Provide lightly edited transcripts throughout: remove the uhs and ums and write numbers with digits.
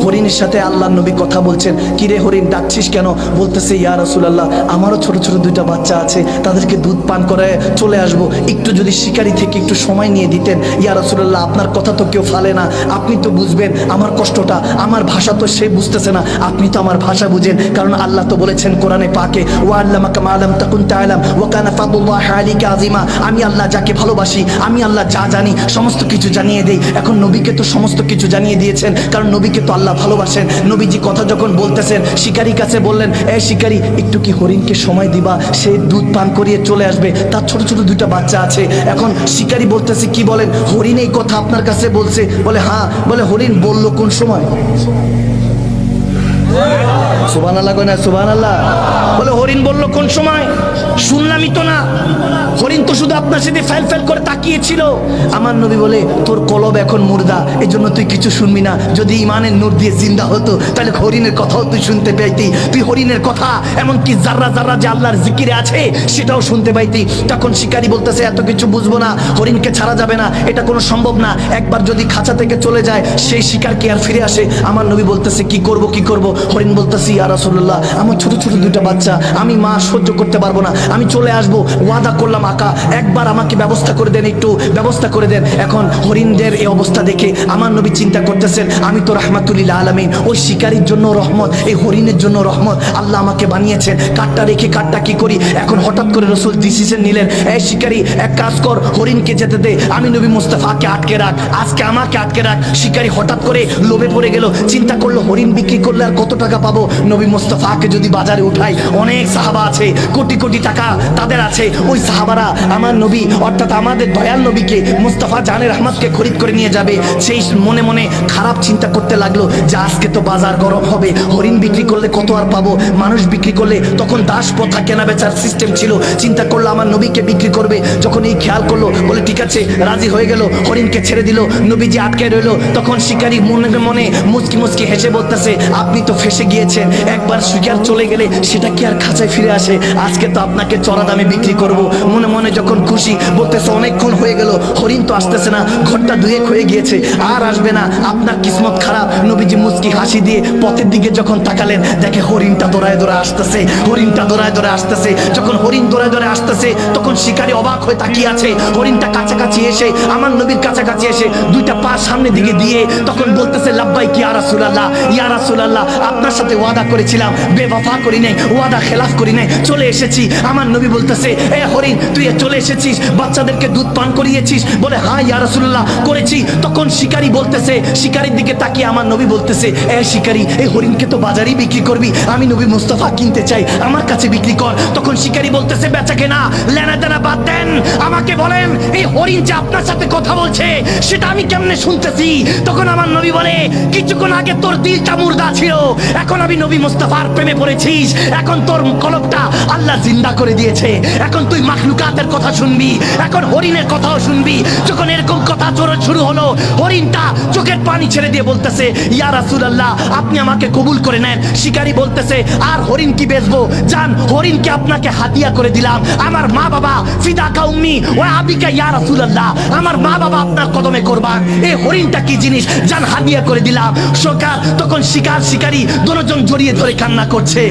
হরিণের সাথে আল্লাহর নবী কথা বলছেন, কিরে হরিণ ডাকছিস কেন? বলতেছে, ইয়া রাসূলুল্লাহ, আমারও ছোট ছোট দুইটা বাচ্চা আছে, তাদেরকে দুধ পান করায় চলে আসব, একটু যদি শিকারি থেকে একটু সময় নিয়ে দিতেন। ইয়া রাসূলুল্লাহ, আপনার কথা তো কেউ ফালে না, আপনি তো বুঝবেন আমার কষ্টটা, আমার ভাষা তো সে বুঝতেছে না, আপনি তো আমার ভাষা বুঝেন, কারণ আল্লাহ তো বলেছেন কোরআনে পাকে, ওয়া আল্লামাকা মা লাম তাকুন তা'লাম ওয়া কানা ফাদলুল্লাহি আলাইকা আযীমা। আমি আল্লাহ যাকে ভালোবাসি, আমি আল্লাহ যা জানি সমস্ত কিছু জানিয়ে দেই। এখন নবীকে তো সমস্ত কিছু জানিয়ে দিয়েছেন, কারণ নবীকে তো আল্লাহ ভালোবাসেন। নবীজি কথা যখন বলতেছেন, শিকারীর কাছে বললেন, এ শিকারী, একটু কি হরিণকে সময় দিবা, সে দুধ পান করিয়ে চলে আসবে, তার ছোট ছোট দুইটা বাচ্চা আছে। এখন শিকারী বলতেছে, কি বলেন, হরিণ এই কথা আপনার কাছে বলছে? বলে হ্যাঁ। বলে হরিণ বললো কোন সময়? সুবহানাল্লাহ কয় না? সুবহানাল্লাহ। বলে হরিণ বললো কোন সময়? শুনলামই তো না, হরিণ তো শুধু আপনার সাথে ফেল ফেল করে তাকিয়েছিল। আমার নবী বলে, তোর কলব এখন মুর্দা, এই জন্য তুই কিছু শুনবি না। যদি ইমানের নূর দিয়ে জিন্দা হতো, তাহলে হরিণের কথাও তুই শুনতে পাইতি। তুই হরিণের কথা, এমনকি জাররা জাররা যে আল্লাহর জিকিরে আছে, সেটাও শুনতে পাইতি। তখন শিকারী বলতেছে, এত কিছু বুঝবো না, হরিণকে ছাড়া যাবে না, এটা কোনো সম্ভব না। একবার যদি খাঁচা থেকে চলে যায়, সেই শিকার কি আর ফিরে আসে? আমার নবী বলতেছে, কি করব কি করব? হরিণ বলতেছে, ইয়া রাসূলুল্লাহ, আমার ছোট ছোট দুইটা বাচ্চা, আমি মা সহ্য করতে পারবো না, আমি চলে আসবো, ওয়াদা করলাম আকা, একবার আমাকে ব্যবস্থা করে দেন, একটু ব্যবস্থা করে দেন। এখন হরিণদের এই অবস্থা দেখে আমার নবী চিন্তা করতেছেন, আমি তো রাহমাতুল আলামিন, ওই শিকারীর জন্য রহমত, এই হরিণের জন্য রহমত, আল্লাহ আমাকে বানিয়েছেন, কাঠটা রেখে কাঠটা কি করি? এখন হঠাৎ করে রাসূল ডিসিশন নিলেন, এই শিকারী, এক কাজ কর, হরিণকে যেতে দে, আমি নবী মুস্তাফাকে আটকে রাখ, আজকে আমাকে আটকে রাখ। শিকারী হঠাৎ করে লোভে পড়ে গেল, চিন্তা করলো হরিণ বিক্রি করলে আর কত টাকা পাবো, নবী মুস্তাফাকে যদি বাজারে উঠাই, অনেক সাহাবা আছে, কোটি কোটি টাকা তাদের আছে, ওই সাহাবারা আমার নবী অর্থাৎ আমাদের দয়াল নবীকে, মুস্তাফা জানের রহমতকে খরিদ করে নিয়ে যাবে। সেই মনে মনে খারাপ চিন্তা করতে লাগলো যে আজকে তো বাজার গরম হবে, হরিণ বিক্রি করলে কত আর পাবো, মানুষ বিক্রি করলে তখন দাস প্রথা কেনা বেচার সিস্টেম ছিল, চিন্তা করলো আমার নবীকে বিক্রি করবে। যখন এই খেয়াল করলো, বলে ঠিক আছে, রাজি হয়ে গেল, হরিণকে ছেড়ে দিল, নবীজি আটকে রইলো। তখন শিকারী মনে মনে মুচকি মুচকি হেসে বলতেছে, আপনি তো ফেসে গিয়েছেন, একবার শিকার চলে গেলে সেটা কি আর খাঁচায় ফিরে আসে? আজকে তো আপনাকে চড়া দামে বিক্রি করব। মনে মনে যখন খুশি, বলতেছে অনেকক্ষণ হয়ে গেল, হরিণ তো আসতেছে না, ঘরটা দুয়েক হয়ে গিয়েছে, আর আসবে না, আপনার কিসমত খারাপ। নবীজি মুচকি হাসি দিয়ে পথের দিকে যখন তাকালেন, দেখে হরিণটা দৌড়ায় দৌড়ায় আসতেছে, হরিণটা দৌড়ায় দৌড়ায় আসতেছে। যখন হরিণ দৌড়ায় দৌড়ায় আসতেছে, তখন শিকারী অবাক হয়ে তাকিয়ে আছে। হরিণটা কাছাকাছি এসে, আমার নবীর কাছাকাছি এসে দুইটা পা সামনের দিকে দিয়ে তখন বলতেছে, লাব্বাইক ইয়া রাসূলুল্লাহ, ইয়া রাসূলুল্লাহ, আপনার সাথে ওয়াদা করেছিলাম, বেওয়াফা করি নাই, ওয়াদা খেলাফ করি নাই, চলে এসেছি। আমার নবী বলতেছে, এ হরিণ, তুই চলে এসেছিস, বাচ্চাদেরকে দুধ পান করিয়েছিস? বলে হ্যাঁ ইয়া রাসূলুল্লাহ, করেছি। তখন শিকারী বলতেছে, শিকারীর দিকে তাকিয়ে আমার নবী বলতেছে, এ শিকারী, এই হরিণকে তো বাজারেই বিক্রি করবি, আমি নবী মুস্তাফা কিনতে চাই, আমার কাছে বিক্রি কর। তখন শিকারী বলতেছে, বেচা কেনা লেনা দেনা বাদ দেন, আমাকে বলেন এই হরিণ যে আপনার সাথে কথা বলছে, সেটা আমি কেমনে শুনতেছি? তখন আমার নবী বলে, কিছুক্ষণ আগে তোর দিলটা মুর্দা ছিল, এখন আমি নবী মুস্তাফার প্রেমে পড়েছিস, এখন তোর কলবটা আল্লাহ জিন্দা করে দিয়েছে, এখন তুই মাখলুকাতের কথা শুনবি, এখন হরিণের কথাও শুনবি। যখন এরকম কথা শুরু হলো, হরিণটা চোখের পানি ছেড়ে দিয়ে বলতেছে, ইয়া রাসূলুল্লাহ, আপনি আমাকে কবুল করে নেন। শিকারী বলতেছে, আর হরিণ কি বেচবো, জান, হরিণকে আপনাকে হাদিয়া করে দিলাম, আমার মা বাবা, ফিদাকা উম্মি ওয়া আবিকা ইয়া রাসূলুল্লাহ, আমার মা বাবা আপনার কদমে কুরবান, এই হরিণটা কি জিনিস, জান, হাদিয়া করে দিলাম। তখন শিকারী দুজন জড়িয়ে ধরে কান্না করছে।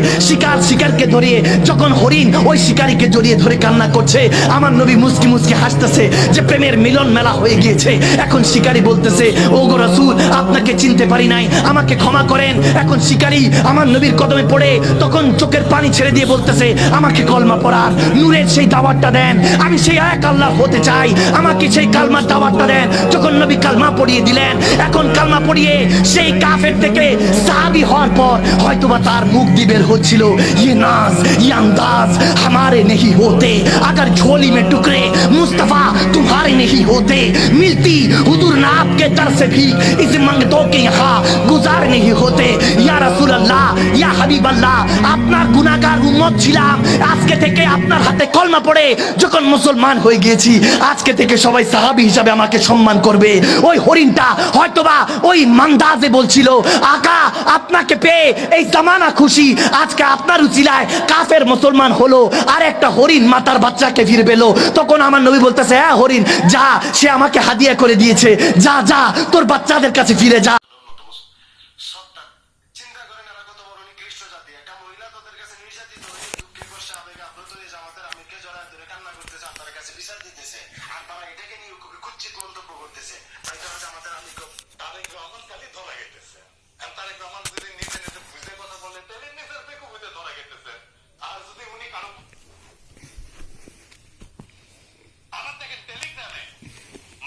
শিকারকে ধরিয়ে যখন হরিণ ওই শিকারীকে জড়িয়ে ধরে কান্না করছে, আমার নবী মুস্কি মুস্কি হাসতেছে যে প্রেমের মিলন মেলা হয়ে গিয়েছে। এখন শিকারী বলতেছে, ও গো রাসূল, আপনাকে চিনতে পারি নাই, আমাকে ক্ষমা করেন। এখন শিকারী আমার নবীর কদমে পড়ে তখন চোখের পানি ছেড়ে দিয়ে বলতেছে, আমাকে কলমা পড়ার নূরের সেই দাওয়াতটা দেন, আমি সেই এক আল্লাহ হতে চাই, আমাকে সেই কালমার দাওয়াতটা দেন। যখন নবী কালমা পড়িয়ে দিলেন, এখন কালমা পড়িয়ে সেই কাফের থেকে সাহাবী হওয়ার পর হয়তোবা তার মুখ দিয়ে বের হচ্ছিল, ये नाज ये अंदाज हमारे नहीं होते, अगर झोली में टुकड़े मुस्तफा तुम्हारे नहीं होते, मिलती हुजूर नाप के दर से भी इस मंगतों के यहाँ गुजार नहीं होते। या रसूल अल्लाह, या हबीब अल्लाह, আপনার গুনাহগার উম্মত ছিলাম, আজকে থেকে আপনার হাতে কলমা পড়ে যখন মুসলমান হয়ে গিয়েছি, আজকে থেকে সবাই সাহাবী হিসাবে আমাকে সম্মান করবে। ওই হরিণটা হয়তোবা ওই মান্দাজে বলছিল, আকা আপনাকে পেয়ে এই জামানা খুশি, আজকে আপনার উচিলায় কাফের মুসলমান হলো, আর একটা হরিণ মাতার বাচ্চাকে ফিরে পেলো। তখন আমার নবী বলতেছে, হ্যাঁ হরিণ, যা, সে আমাকে হাদিয়া করে দিয়েছে, যা যা তোর বাচ্চাদের কাছে ফিরে যা। জাতি, একটা মহিলা তাদের কাছে নির্যাতিত হয়ে দুঃখে কষ্টে আবেগে আপ্লুত হয়ে জামাতের আমিরকে জড়ায় ধরে কান্না করতেছে আর তার কাছে বিচার দিতেছে, আর তারা এটাকে নিয়ে খুবই কুৎসিত মন্তব্য করতেছে। তাই তারা জামাতের আমিরকে তারেক রহমান খালি ধরা গেতেছে। আর তারেক রহমান যদি নিজে নিজে বুঝে কথা বলে তাহলে নিজের থেকে বুঝে ধরা গেতেছে। আর যদি উনি কারো আবার দেখেন টেলিগ্রামে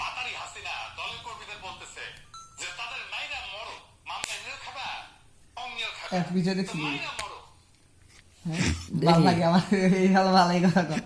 মাতারি হাসিনা দলের কর্মীদের বলতেছে যে তাদের মাইরা মরো, মামলা এমনিও খাবা, অমনিও খাবা, এক পিছনে ছিল। মাইরা মরো। ভালো লাগে আমার, এই ভালো ভালো এই কথা কর।